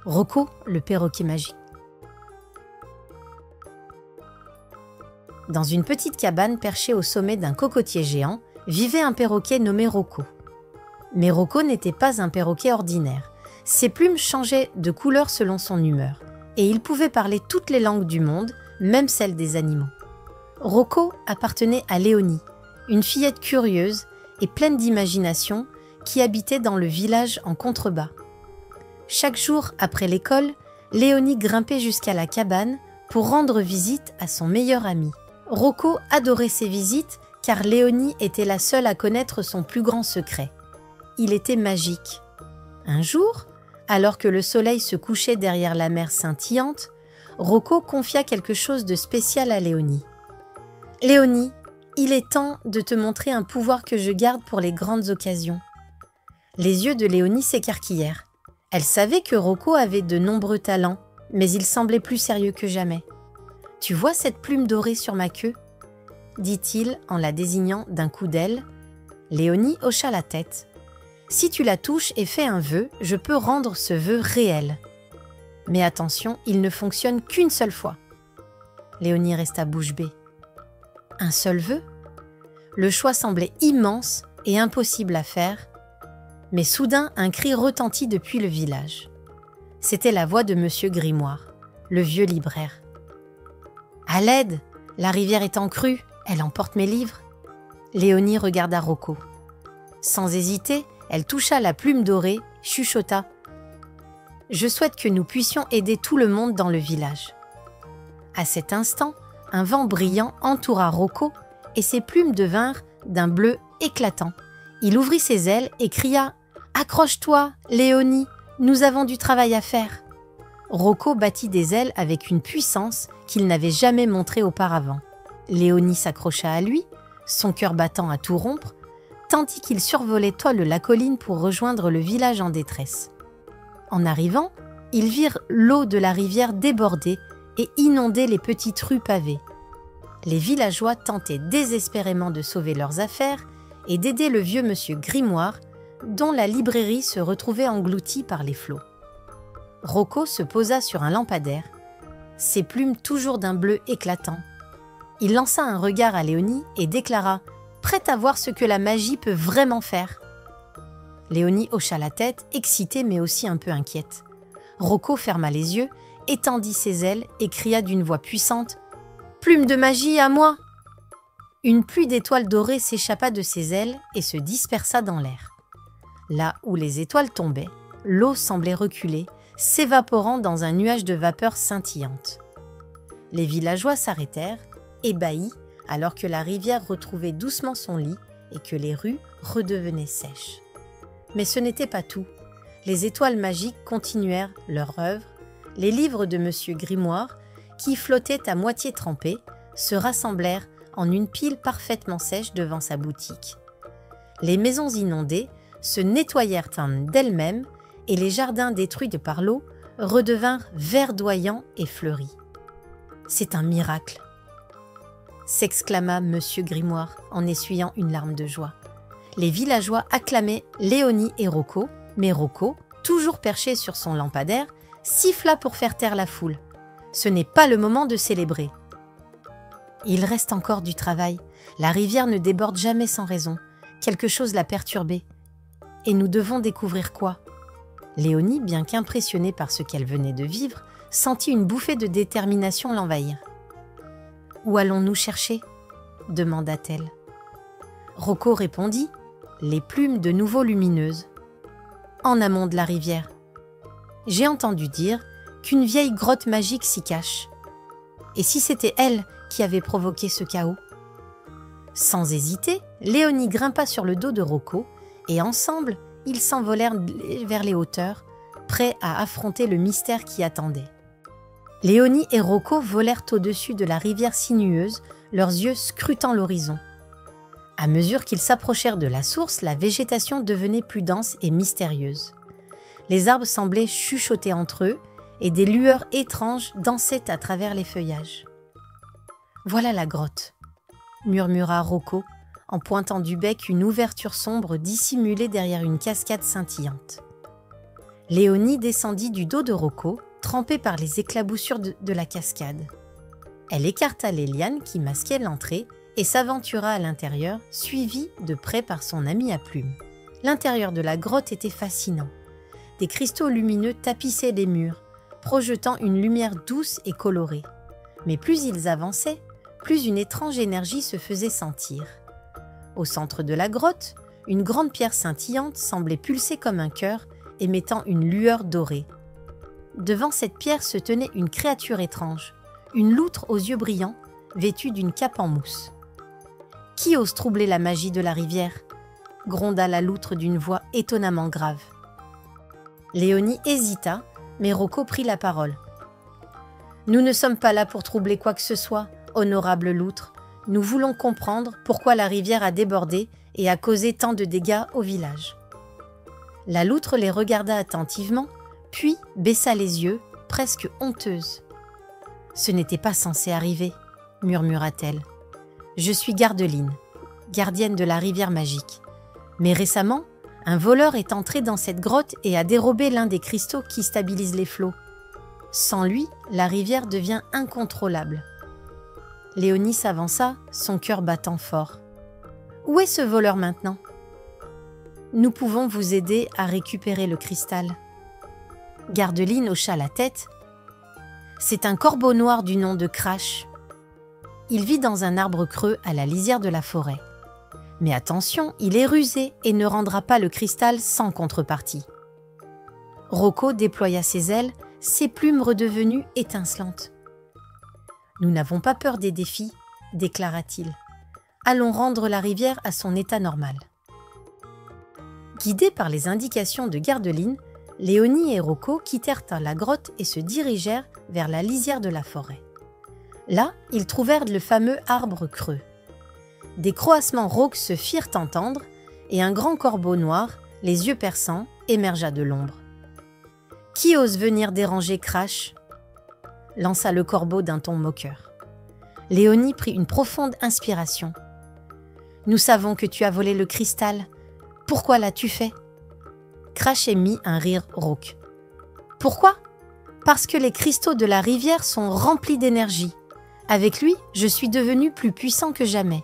Rocco, le perroquet magique. Dans une petite cabane perchée au sommet d'un cocotier géant, vivait un perroquet nommé Rocco. Mais Rocco n'était pas un perroquet ordinaire. Ses plumes changeaient de couleur selon son humeur, et il pouvait parler toutes les langues du monde, même celles des animaux. Rocco appartenait à Léonie, une fillette curieuse et pleine d'imagination qui habitait dans le village en contrebas. Chaque jour après l'école, Léonie grimpait jusqu'à la cabane pour rendre visite à son meilleur ami. Rocco adorait ces visites car Léonie était la seule à connaître son plus grand secret. Il était magique. Un jour, alors que le soleil se couchait derrière la mer scintillante, Rocco confia quelque chose de spécial à Léonie. « Léonie, il est temps de te montrer un pouvoir que je garde pour les grandes occasions. » Les yeux de Léonie s'écarquillèrent. Elle savait que Rocco avait de nombreux talents, mais il semblait plus sérieux que jamais. « Tu vois cette plume dorée sur ma queue ?» dit-il en la désignant d'un coup d'aile. Léonie hocha la tête. « Si tu la touches et fais un vœu, je peux rendre ce vœu réel. Mais attention, il ne fonctionne qu'une seule fois. » Léonie resta bouche bée. Un seul vœu ? Le choix semblait immense et impossible à faire, mais soudain un cri retentit depuis le village. C'était la voix de Monsieur Grimoire, le vieux libraire. « À l'aide ! La rivière est en crue, elle emporte mes livres. » Léonie regarda Rocco. Sans hésiter, elle toucha la plume dorée, chuchota. « Je souhaite que nous puissions aider tout le monde dans le village. » À cet instant, un vent brillant entoura Rocco et ses plumes devinrent d'un bleu éclatant. Il ouvrit ses ailes et cria « Accroche-toi, Léonie, nous avons du travail à faire !» Rocco battit des ailes avec une puissance qu'il n'avait jamais montrée auparavant. Léonie s'accrocha à lui, son cœur battant à tout rompre, tandis qu'il survolait toile la colline pour rejoindre le village en détresse. En arrivant, ils virent l'eau de la rivière déborder et inonder les petites rues pavées. Les villageois tentaient désespérément de sauver leurs affaires et d'aider le vieux monsieur Grimoire, dont la librairie se retrouvait engloutie par les flots. Rocco se posa sur un lampadaire, ses plumes toujours d'un bleu éclatant. Il lança un regard à Léonie et déclara « Prête à voir ce que la magie peut vraiment faire !» Léonie hocha la tête, excitée mais aussi un peu inquiète. Rocco ferma les yeux, étendit ses ailes et cria d'une voix puissante « Plume de magie, à moi !» Une pluie d'étoiles dorées s'échappa de ses ailes et se dispersa dans l'air. Là où les étoiles tombaient, l'eau semblait reculer, s'évaporant dans un nuage de vapeur scintillante. Les villageois s'arrêtèrent, ébahis, alors que la rivière retrouvait doucement son lit et que les rues redevenaient sèches. Mais ce n'était pas tout. Les étoiles magiques continuèrent leur œuvre. Les livres de Monsieur Grimoire, qui flottaient à moitié trempés, se rassemblèrent en une pile parfaitement sèche devant sa boutique. Les maisons inondées se nettoyèrent d'elles-mêmes et les jardins détruits par l'eau redevinrent verdoyants et fleuris. « C'est un miracle !» s'exclama Monsieur Grimoire en essuyant une larme de joie. Les villageois acclamaient Léonie et Rocco, mais Rocco, toujours perché sur son lampadaire, siffla pour faire taire la foule. Ce n'est pas le moment de célébrer. Il reste encore du travail. La rivière ne déborde jamais sans raison. Quelque chose l'a perturbée. Et nous devons découvrir quoi ? Léonie, bien qu'impressionnée par ce qu'elle venait de vivre, sentit une bouffée de détermination l'envahir. « Où allons-nous chercher ?» demanda-t-elle. Rocco répondit, les plumes de nouveau lumineuses. « En amont de la rivière. J'ai entendu dire qu'une vieille grotte magique s'y cache. Et si c'était elle qui avait provoqué ce chaos ?» Sans hésiter, Léonie grimpa sur le dos de Rocco et ensemble, ils s'envolèrent vers les hauteurs, prêts à affronter le mystère qui attendait. Léonie et Rocco volèrent au-dessus de la rivière sinueuse, leurs yeux scrutant l'horizon. À mesure qu'ils s'approchèrent de la source, la végétation devenait plus dense et mystérieuse. Les arbres semblaient chuchoter entre eux et des lueurs étranges dansaient à travers les feuillages. « Voilà la grotte !» murmura Rocco en pointant du bec une ouverture sombre dissimulée derrière une cascade scintillante. Léonie descendit du dos de Rocco, trempée par les éclaboussures de la cascade. Elle écarta les lianes qui masquaient l'entrée et s'aventura à l'intérieur, suivie de près par son ami à plumes. L'intérieur de la grotte était fascinant. Des cristaux lumineux tapissaient les murs, projetant une lumière douce et colorée. Mais plus ils avançaient, plus une étrange énergie se faisait sentir. Au centre de la grotte, une grande pierre scintillante semblait pulser comme un cœur, émettant une lueur dorée. Devant cette pierre se tenait une créature étrange, une loutre aux yeux brillants, vêtue d'une cape en mousse. « Qui ose troubler la magie de la rivière ?» gronda la loutre d'une voix étonnamment grave. Léonie hésita, mais Rocco prit la parole. « Nous ne sommes pas là pour troubler quoi que ce soit, honorable loutre. Nous voulons comprendre pourquoi la rivière a débordé et a causé tant de dégâts au village. » La loutre les regarda attentivement, puis baissa les yeux, presque honteuse. « Ce n'était pas censé arriver, » murmura-t-elle. « Je suis Gardeline, gardienne de la rivière magique. Mais récemment, un voleur est entré dans cette grotte et a dérobé l'un des cristaux qui stabilisent les flots. Sans lui, la rivière devient incontrôlable. » Léonie s'avança, son cœur battant fort. « Où est ce voleur maintenant ? » « Nous pouvons vous aider à récupérer le cristal. » Gardeline hocha la tête. « C'est un corbeau noir du nom de Crash. Il vit dans un arbre creux à la lisière de la forêt. Mais attention, il est rusé et ne rendra pas le cristal sans contrepartie. » Rocco déploya ses ailes, ses plumes redevenues étincelantes. « Nous n'avons pas peur des défis, » déclara-t-il. « Allons rendre la rivière à son état normal. » Guidés par les indications de Gardeline, Léonie et Rocco quittèrent la grotte et se dirigèrent vers la lisière de la forêt. Là, ils trouvèrent le fameux arbre creux. Des croassements rauques se firent entendre et un grand corbeau noir, les yeux perçants, émergea de l'ombre. « Qui ose venir déranger Crash ?» lança le corbeau d'un ton moqueur. Léonie prit une profonde inspiration. « Nous savons que tu as volé le cristal. Pourquoi l'as-tu fait ?» Crash émit un rire rauque. « Pourquoi ? Parce que les cristaux de la rivière sont remplis d'énergie. Avec lui, je suis devenu plus puissant que jamais. »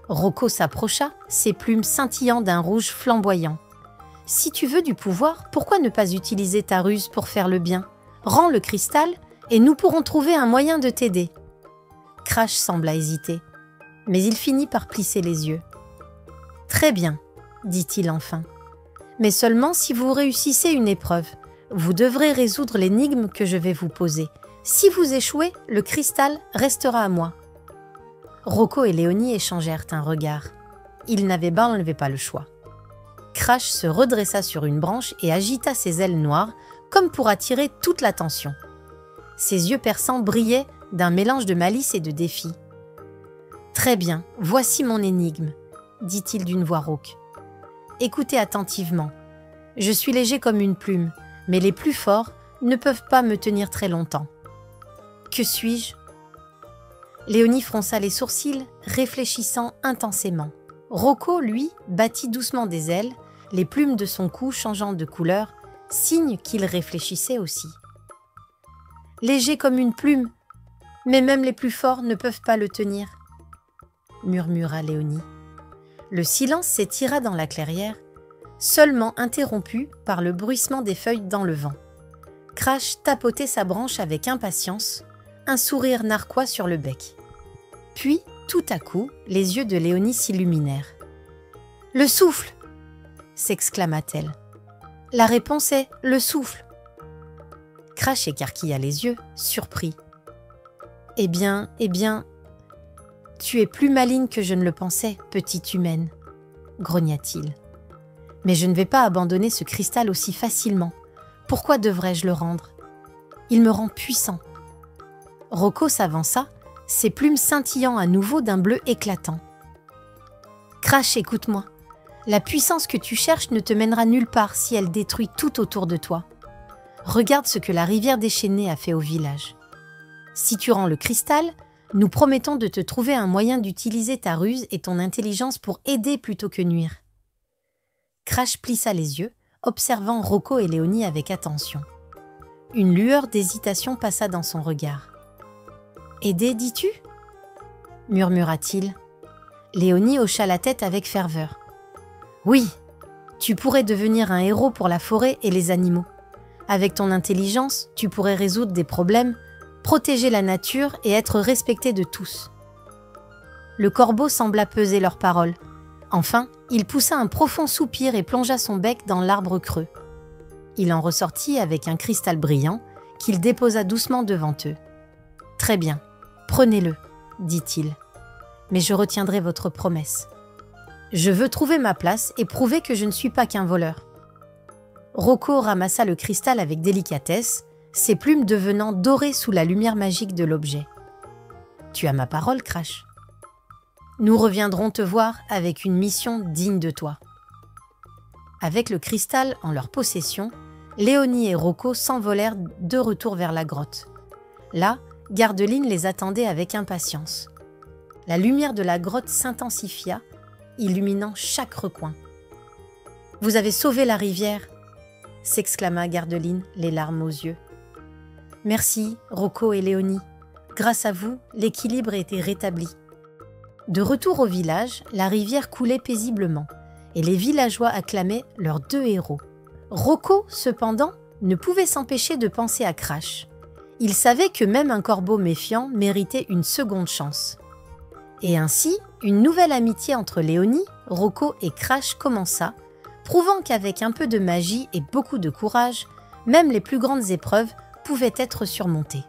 Rocco s'approcha, ses plumes scintillant d'un rouge flamboyant. « Si tu veux du pouvoir, pourquoi ne pas utiliser ta ruse pour faire le bien ? Rends le cristal et nous pourrons trouver un moyen de t'aider. » Crash sembla hésiter, mais il finit par plisser les yeux. « Très bien, » dit-il enfin. « Mais seulement si vous réussissez une épreuve. Vous devrez résoudre l'énigme que je vais vous poser. Si vous échouez, le cristal restera à moi. » Rocco et Léonie échangèrent un regard. Ils n'avaient pas le choix. Crash se redressa sur une branche et agita ses ailes noires comme pour attirer toute l'attention. Ses yeux perçants brillaient d'un mélange de malice et de défi. « Très bien, voici mon énigme, » dit-il d'une voix rauque. « Écoutez attentivement. Je suis léger comme une plume, mais les plus forts ne peuvent pas me tenir très longtemps. Que suis-je » Léonie fronça les sourcils, réfléchissant intensément. Rocco, lui, battit doucement des ailes, les plumes de son cou changeant de couleur, signe qu'il réfléchissait aussi. « Léger comme une plume, mais même les plus forts ne peuvent pas le tenir, » murmura Léonie. Le silence s'étira dans la clairière, seulement interrompu par le bruissement des feuilles dans le vent. Crash tapotait sa branche avec impatience, un sourire narquois sur le bec. Puis, tout à coup, les yeux de Léonie s'illuminèrent. « Le souffle !» s'exclama-t-elle. « La réponse est le souffle !» Crash écarquilla les yeux, surpris. « Eh bien, tu es plus maligne que je ne le pensais, petite humaine, » grogna-t-il. « Mais je ne vais pas abandonner ce cristal aussi facilement. Pourquoi devrais-je le rendre ? Il me rend puissant. » Rocco s'avança, ses plumes scintillant à nouveau d'un bleu éclatant. « Crash, écoute-moi. La puissance que tu cherches ne te mènera nulle part si elle détruit tout autour de toi. Regarde ce que la rivière déchaînée a fait au village. Si tu rends le cristal, nous promettons de te trouver un moyen d'utiliser ta ruse et ton intelligence pour aider plutôt que nuire. » Crash plissa les yeux, observant Rocco et Léonie avec attention. Une lueur d'hésitation passa dans son regard. « Aider, dis-tu » murmura-t-il. Léonie hocha la tête avec ferveur. « Oui, tu pourrais devenir un héros pour la forêt et les animaux. Avec ton intelligence, tu pourrais résoudre des problèmes, protéger la nature et être respecté de tous. » Le corbeau sembla peser leurs paroles. Enfin, il poussa un profond soupir et plongea son bec dans l'arbre creux. Il en ressortit avec un cristal brillant qu'il déposa doucement devant eux. « Très bien, prenez-le, dit-il. Mais je retiendrai votre promesse. Je veux trouver ma place et prouver que je ne suis pas qu'un voleur. » Rocco ramassa le cristal avec délicatesse, ses plumes devenant dorées sous la lumière magique de l'objet. « Tu as ma parole, Crash. Nous reviendrons te voir avec une mission digne de toi. » Avec le cristal en leur possession, Léonie et Rocco s'envolèrent de retour vers la grotte. Là, Gardeline les attendait avec impatience. La lumière de la grotte s'intensifia, illuminant chaque recoin. « Vous avez sauvé la rivière !» s'exclama Gardeline, les larmes aux yeux. « Merci, Rocco et Léonie. Grâce à vous, l'équilibre a été rétabli. » De retour au village, la rivière coulait paisiblement et les villageois acclamaient leurs deux héros. Rocco, cependant, ne pouvait s'empêcher de penser à Crash. Il savait que même un corbeau méfiant méritait une seconde chance. Et ainsi, une nouvelle amitié entre Léonie, Rocco et Crash commença, prouvant qu'avec un peu de magie et beaucoup de courage, même les plus grandes épreuves pouvaient être surmontées.